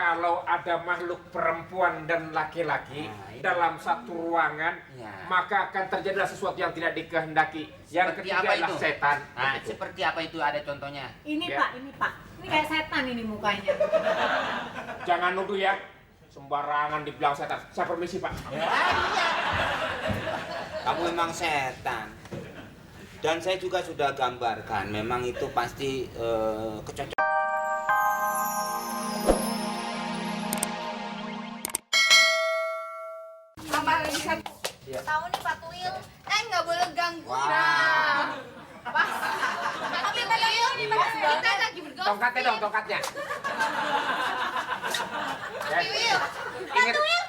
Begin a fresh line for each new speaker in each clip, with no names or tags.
kalau ada makhluk perempuan dan laki-laki dalam satu ruangan, maka akan terjadilah sesuatu yang tidak dikehendaki. Yang
Seperti
ketiga
apa
adalah
itu?
setan.
Nah, seperti apa itu, ada contohnya?
Ini
Ya.
Pak, ini Pak. Ini kayak setan ini mukanya.
Jangan nuduh ya, sembarangan dibilang setan. Saya permisi Pak.
Ya, iya. Kamu memang setan. Dan saya juga sudah gambarkan, memang itu pasti kecocok.
Tambah lagi satu.
Iya.
Tahu nih Pak Tuil, nggak boleh ganggu.
Wah.
Nah, pas. Tapi Pak Tuil, kita lagi bergosip.
Tongkatnya dong, tongkatnya.
Pak Tuil,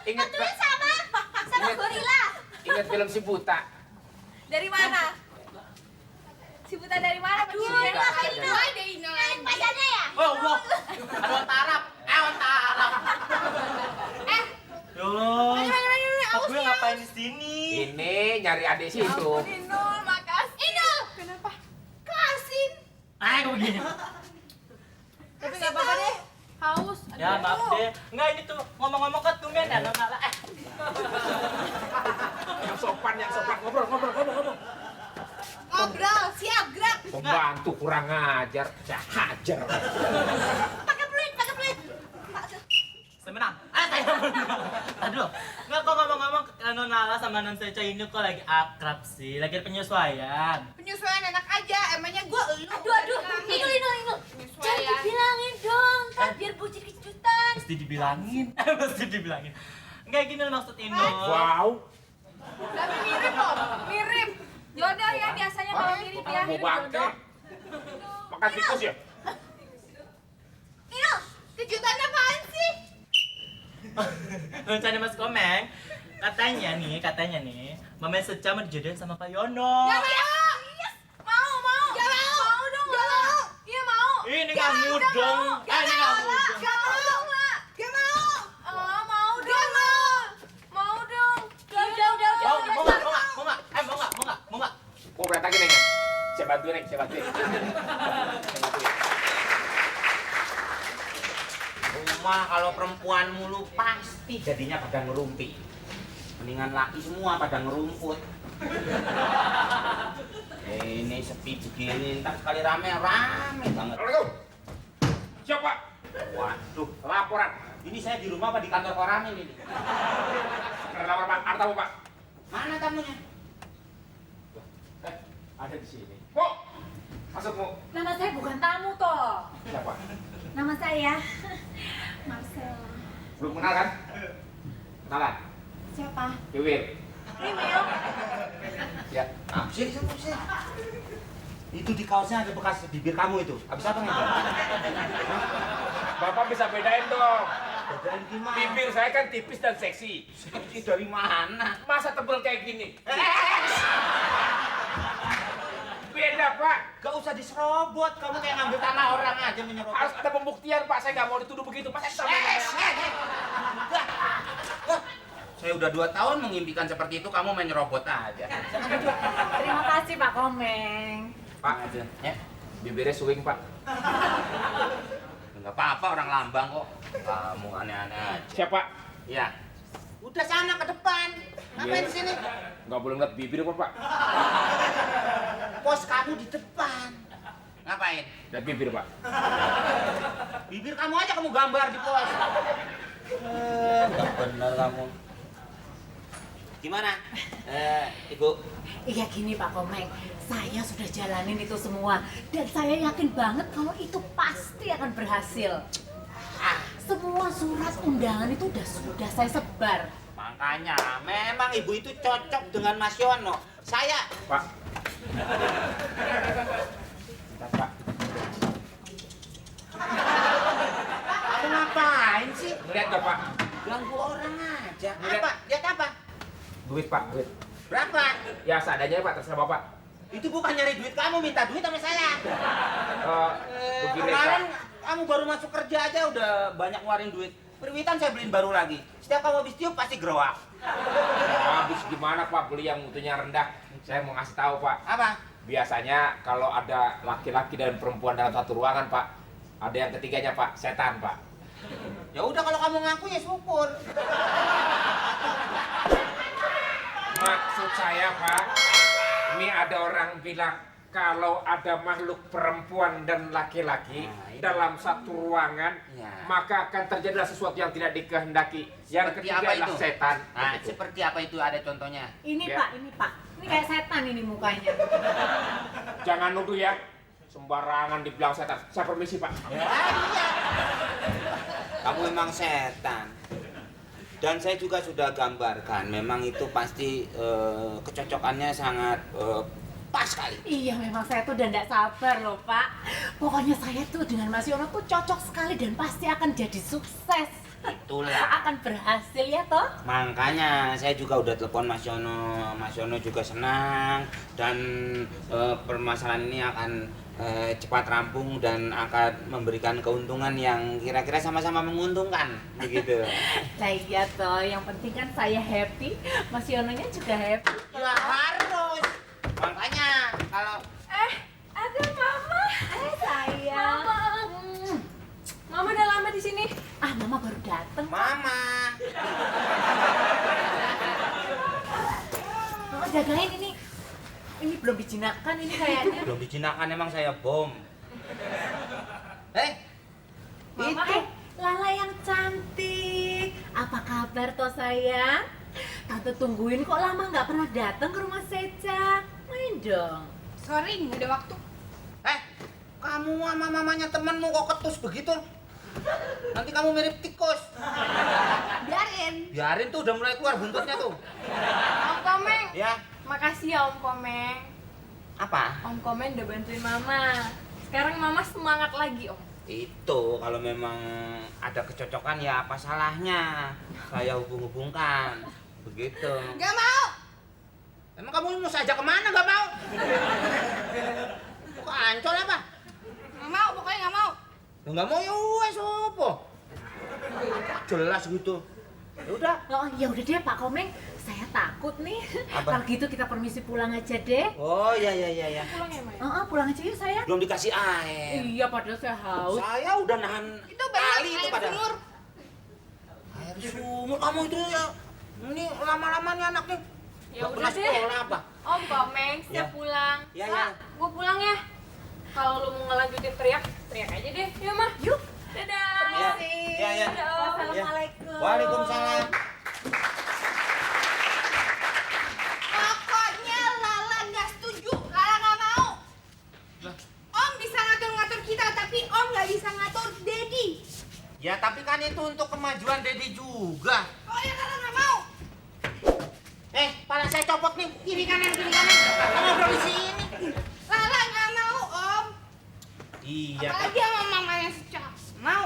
Ingat,
Pak Tuil sama
Ingat.
gorila.
ingat film si buta.
Dari mana? Si buta dari mana? Pak Tuil?
Buta.
Pacarnya ya?
Oh, Allah. Ada tarap. Tarap. Ya Allah. Pak gue ngapain di sini?
Ini nyari adik situ.
Inul, makasih. Inul! Kenapa? Kasin.
Gue begini.
Tapi nggak apa-apa deh. Haus.
Ya maaf deh. Enggak, ini tuh ngomong-ngomong ke tumben ya, malah.
Yang sopan, ngobrol.
Ngobrol, siap, gerak.
Pembantu kurang ajar, saya hajar.
Pakai peluit.
Saya menang. Saya menang. Aduh. Enggak, kok ngomong-ngomong Non Lala sama Non Seca ini kok lagi akrab sih, lagi ada penyesuaian.
Penyesuaian enak aja, emangnya gue elu.
Aduh. Inul. Jangan dibilangin dong, ntar biar bucin kejutan.
Mesti dibilangin. Mesti dibilangin. Enggak gini maksud Inul.
Wow,
Tapi mirip loh, mirip. Jodoh ya, biasanya kalau mirip ya.
mau bangke. Makan tikus ya?
Inul, kejutan apaan sih?
Rencana Mas Komeng, katanya nih, Mama Seca mau dijodohin sama Pak Yono.
Gak mau. Mau. Gak mau dong. Gak mau. Iya mau.
Ini kamu dong. Ini kamu dong.
Gak mau. Oh, mau dong. Mau dong.
Udah.
Mau nggak?
Mau berantakin ya? Saya bantuin.
Rumah kalau perempuan mulu pasti jadinya pada ngerumpi. Mendingan laki semua pada ngerumput. Ini sepi begini, ntar sekali rame banget.
Assalamualaikum. Siapa?
Waduh,
Laporan.
ini saya di rumah apa di kantor koran ini?
Lapor Pak, ada tamu Pak.
Mana tamunya?
Ada di sini. Mau? Masuk mau?
Nama saya bukan tamu toh.
Siapa?
Nama saya Marcel.
Belum kenal kan? Kenalan?
Siapa?
Iwil.
Email.
Ya.
Ah, sih. Itu di kaosnya ada bekas bibir kamu itu. Habis apa nih?
Bapak bisa bedain dong.
Bedain gimana?
Bibir saya kan tipis dan seksi.
Seksi dari mana?
Masa tebel kayak gini? Beda Pak.
Gak usah diserobot, kamu kayak ngambil tanah orang aja menyerobot.
Harus ada pembuktian Pak. Saya nggak mau dituduh begitu. Masa sama
Saya udah 2 tahun mengimpikan seperti itu, kamu main nyerobot aja.
Terima kasih Pak Komeng.
Pak, ya. Bibirnya swing Pak.
Enggak apa-apa, orang Lambang kok. Kamu aneh-aneh aja.
Siapa?
Ya. Udah sana ke depan. Ngapain di sini?
Nggak boleh ngeliat bibir kok Pak.
Pos kamu di depan. Ngapain?
Lihat bibir Pak.
Bibir kamu aja kamu gambar di pos. Enggak benar kamu. Gimana? Ibu.
Iya gini Pak Komeng, saya sudah jalanin itu semua dan saya yakin banget kalau itu pasti akan berhasil. Semua surat undangan itu sudah saya sebar.
Makanya, memang ibu itu cocok dengan Mas Yono. Saya,
Pak. Bentar, Pak.
kamu ngapain sih?
Lihat nggak Pak?
Ganggu orang aja.
Lihat.
Apa? Lihat apa?
Duit Pak, duit.
Berapa?
Ya seadanya Pak, terserah Bapak.
Itu bukan nyari duit kamu, minta duit sama saya.
Begini
Kemarin
Pak.
kamu baru masuk kerja aja udah banyak ngeluarin duit. Perwitan saya beliin baru lagi. Setiap kamu habis tiup pasti gerowak.
Habis gimana Pak, beli yang mutunya rendah? Saya mau ngasih tahu Pak.
Apa?
Biasanya kalau ada laki-laki dan perempuan dalam satu ruangan Pak, ada yang ketiganya Pak, setan Pak.
Ya udah kalau kamu ngaku ya syukur.
Maksud saya, Pak, ini ada orang bilang kalau ada makhluk perempuan dan laki-laki dalam satu ruangan, maka akan terjadi sesuatu yang tidak dikehendaki. Yang
Seperti
ketiga
apa
adalah
itu?
setan.
Nah, seperti apa itu, ada contohnya?
Ini
Ya.
Pak, ini Pak. Ini kayak setan ini mukanya.
Jangan nuduh ya, sembarangan dibilang setan. Saya permisi, Pak.
Ya, iya. Kamu memang setan. Dan saya juga sudah gambarkan, memang itu pasti kecocokannya sangat pas sekali.
Iya, memang saya tuh udah nggak sabar loh Pak. Pokoknya saya tuh dengan Mas Yono tuh cocok sekali dan pasti akan jadi sukses.
Itulah.
Akan berhasil ya toh?
Makanya saya juga udah telepon Mas Yono. Mas Yono juga senang dan permasalahan ini akan cepat rampung dan akan memberikan keuntungan yang kira-kira sama-sama menguntungkan, begitu.
Nah iya toh, yang penting kan saya happy, Mas Yononya juga happy.
Ya harus. Makanya kalau
Ada Mama.
Sayang.
Mama udah lama di sini.
Ah, Mama baru dateng.
Mama,
Mama jagain ini. Ini belum dijinakkan ini kayaknya.
belum dijinakkan emang saya bom.
Mama,
Itu.
Lala yang cantik. Apa kabar toh sayang? Tante tungguin kok lama nggak pernah datang ke rumah Seca. Main dong.
Sorry, nggak ada waktu.
Kamu sama mamanya temenmu kok ketus begitu? Nanti kamu mirip tikus.
Biarin.
Biarin tuh, udah mulai keluar buntutnya tuh.
Om Komeng.
Ya,
Makasih ya Om Komeng.
apa?
Om Komeng udah bantuin Mama. Sekarang Mama semangat lagi Om.
Itu kalau memang ada kecocokan ya apa salahnya saya hubung-hubungkan. Begitu.
Gak mau.
Emang kamu mau saya ajak kemana? Gak mau? Kok ancol apa?
Gak mau, pokoknya gak mau.
Ya nggak mau ya wes apa? Jelas gitu. Ya udah.
Oh ya udah deh Pak Komeng, saya takut nih.
Apa?
Kalau gitu kita permisi pulang aja deh.
Oh iya iya.
Pulang ya, Maya?
Pulang aja yuk sayang.
Belum dikasih air.
Iya padahal saya haus.
Saya udah nahan
Itu banyak
kali itu
air
pada.
sumur.
Air sumur kamu itu ya. Ini lama-lama nih anaknya.
Ya
Nggak
udah
pernah
deh.
sekolah apa?
Om Komeng,
Ya.
siap pulang.
Ya,
Pak,
ya.
gue pulang ya. Kalau lu mau ngelanjutin teriak, teriak aja deh. Yuk, Mah.
Yuk.
Dadah.
Ya, ya, ya.
Dadah, Om.
Assalamualaikum.
Waalaikumsalam.
Pokoknya Lala nggak setuju. Lala nggak mau. Om bisa ngatur-ngatur kita, tapi Om nggak bisa ngatur Dedi.
Ya tapi kan itu untuk kemajuan Dedi juga.
Oh ya Lala nggak mau.
Pala saya copot nih. Kiri kanan. Kamu ngobrol di sini.
Lala nggak mau Om.
Iya.
Apalagi sama mamanya Seca. Mau.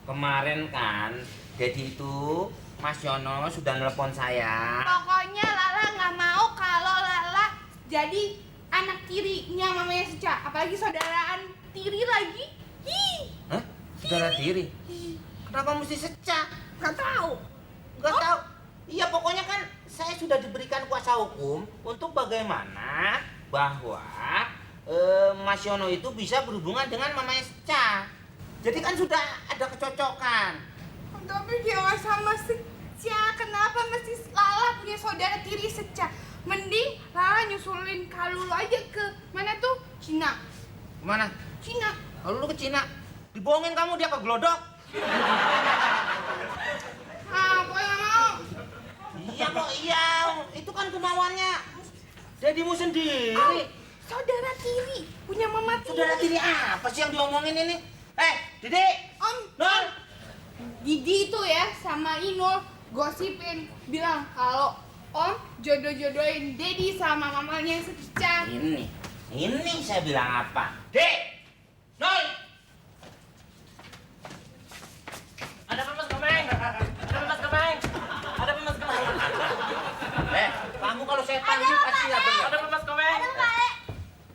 Kemarin kan Dedi itu Mas Yono sudah nelpon saya.
Pokoknya Lala nggak mau kalau Lala jadi anak tirinya mamanya Seca. Apalagi saudaraan tiri lagi. Hi.
Hah? Saudara diri? Kenapa mesti secah?
Nggak tahu.
Gak tahu. Iya pokoknya kan saya sudah diberikan kuasa hukum untuk bagaimana bahwa Mas Yono itu bisa berhubungan dengan mamanya Seca. Jadi kan sudah ada kecocokan.
Tapi dia nggak sama Seca. Kenapa mesti Lala punya saudara tiri Seca? Mending Lala nyusulin Kalulu aja ke mana tuh? Cina.
Kemana?
Cina.
Kalau lu ke Cina, dibohongin kamu dia ke Glodok.
Pokoknya nggak mau.
Iya kok iya, itu kan kemauannya Dedimu sendiri.
Saudara tiri punya mama tiri.
Saudara tiri apa sih yang diomongin ini? Didi,
Om,
Nol.
Didi itu ya sama Inul gosipin bilang kalau Om jodoh-jodohin Dedi sama mamanya yang Seca.
Ini saya bilang apa? Dek, Nol.
Ada apa Mas Komeng? Ada apa Mas Komeng?
Kamu kalau setan ini pasti nggak benar.
Ada apa Mas Komeng?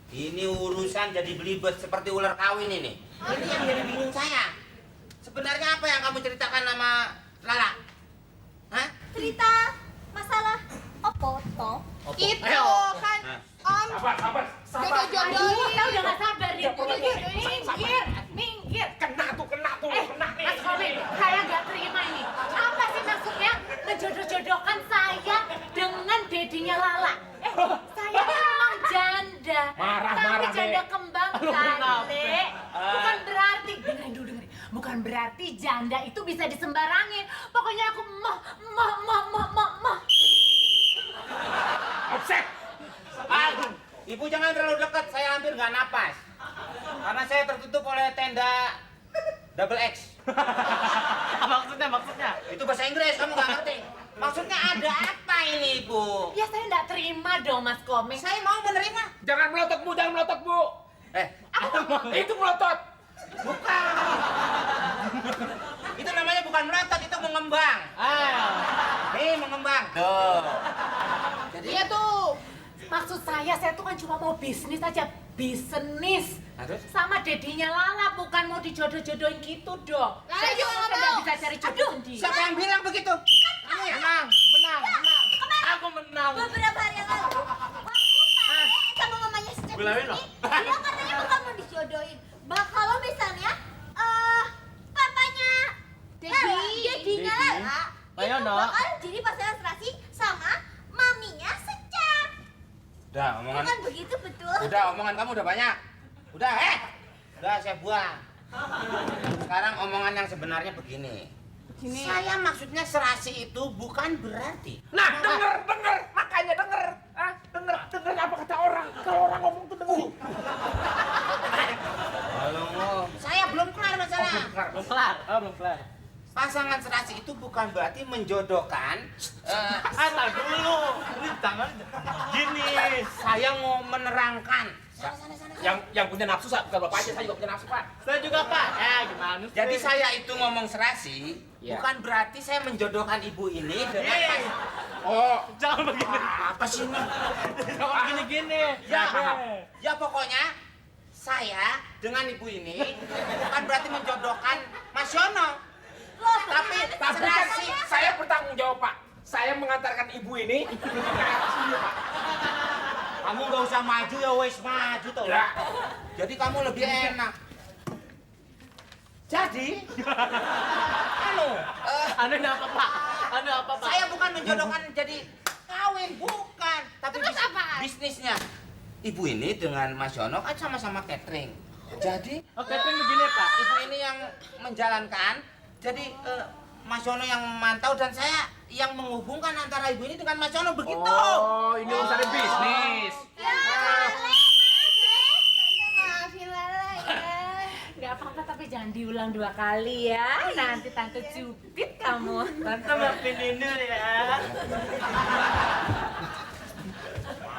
Ini urusan jadi belibet seperti ular kawin ini. Ini yang jadi bingung saya. Sebenarnya apa yang kamu ceritakan sama Lala? Hah?
Cerita masalah opo toh?
Itu kan Om
Sabar.
jodoh-jodohin.
Kita udah nggak sabar nih.
Jodoh-jodohin.
Minggir.
Kena tuh.
Mas Komeng, Kale, bukan berarti dengerin dulu dengerin. Bukan berarti janda itu bisa disembarangin. Pokoknya aku mah.
Offset.
Ibu jangan terlalu dekat, saya hampir nggak napas. Karena saya tertutup oleh tenda double X.
Maksudnya?
Itu bahasa Inggris, kamu nggak ngerti. Maksudnya ada apa ini, Ibu?
Ya saya nggak terima dong Mas Komeng.
Saya mau menerima.
Jangan melotot Bu. Itu melotot.
Bukan. Itu namanya bukan melotot, itu mengembang. Nih, mengembang. Tuh. Jadi
Iya tuh. Maksud saya tuh kan cuma mau bisnis aja. Bisnis.
Terus?
Sama dedinya Lala, bukan mau dijodoh-jodohin gitu dong.
Lala
Saya
juga nggak
tidak
mau.
bisa cari jodoh sendiri.
Siapa yang bilang begitu? Kamu ya?
Menang. Aku menang.
Beberapa hari yang lalu, waktu Pak sama mamanya sejak
Bilangin
ini,
loh.
dia katanya bakal mau dijodohin. Kalau misalnya, papanya dedinya Lala,
Ayo,
itu
Nok.
bakal jadi pasangan serasi sama maminya Secap.
Udah, omongan.
Bukan begitu betul?
Udah, omongan kamu udah banyak. Udah, udah saya buang. Sekarang omongan yang sebenarnya begini. Saya maksudnya serasi itu bukan berarti.
Nah, denger, makanya denger. Denger apa kata orang. Kalau orang ngomong tuh denger.
Halo, saya belum kelar masalah.
Belum kelar.
Pasangan serasi itu bukan berarti menjodohkan.
Tar dulu. Ini tangan gini.
Saya mau menerangkan.
Yang punya nafsu, bukan bapak aja, saya juga punya nafsu, Pak.
Saya juga, Pak. Gimana sih?
Jadi saya itu ngomong serasi,
Ya.
bukan berarti saya menjodohkan ibu ini dengan
Oh,
Jangan begini.
apa sih ini?
Jangan gini-gini.
Ya pokoknya saya dengan ibu ini bukan berarti menjodohkan Mas Yono. Tapi
tapi kan
serasi.
saya bertanggung jawab, Pak. Saya mengantarkan ibu ini.
Kamu nggak usah maju ya, wes maju tuh.
Ya.
Jadi kamu lebih enak. Jadi,
Anu apa, Pak?
saya bukan menjodohkan jadi kawin, bukan. Tapi
Terus apaan?
bisnisnya. Ibu ini dengan Mas Yono kan sama-sama catering. Jadi,
Oke, begini, Pak.
ibu ini yang menjalankan. Jadi, Mas Yono yang memantau dan saya yang menghubungkan antara ibu ini dengan Mas Yono begitu.
Oh, ini urusan bisnis.
Ya, Lala,
Maafin Lala ya.
Nggak apa-apa, tapi jangan diulang 2 kali ya. Nanti tante cubit kamu.
Tante maafin Ninur ya.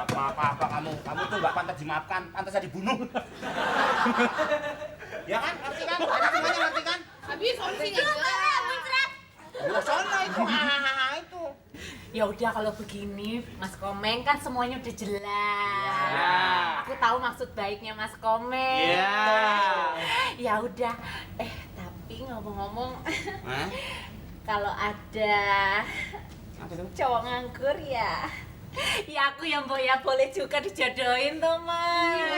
Apa kamu tuh nggak pantas dimaafkan, pantas saya dibunuh. Ya kan, ngerti kan? Ada semuanya ngerti kan?
Habis solusinya
itu Lala muncrat.
Gua sono itu, itu.
Ya udah kalau begini, Mas Komeng kan semuanya udah jelas.
Ya.
Aku tahu maksud baiknya Mas Komeng.
Iya.
Ya udah. Tapi ngomong-ngomong,
Hah?
kalau ada
Apa tuh?
cowok nganggur ya. Ya aku yang boleh juga dijodohin tuh, Mas.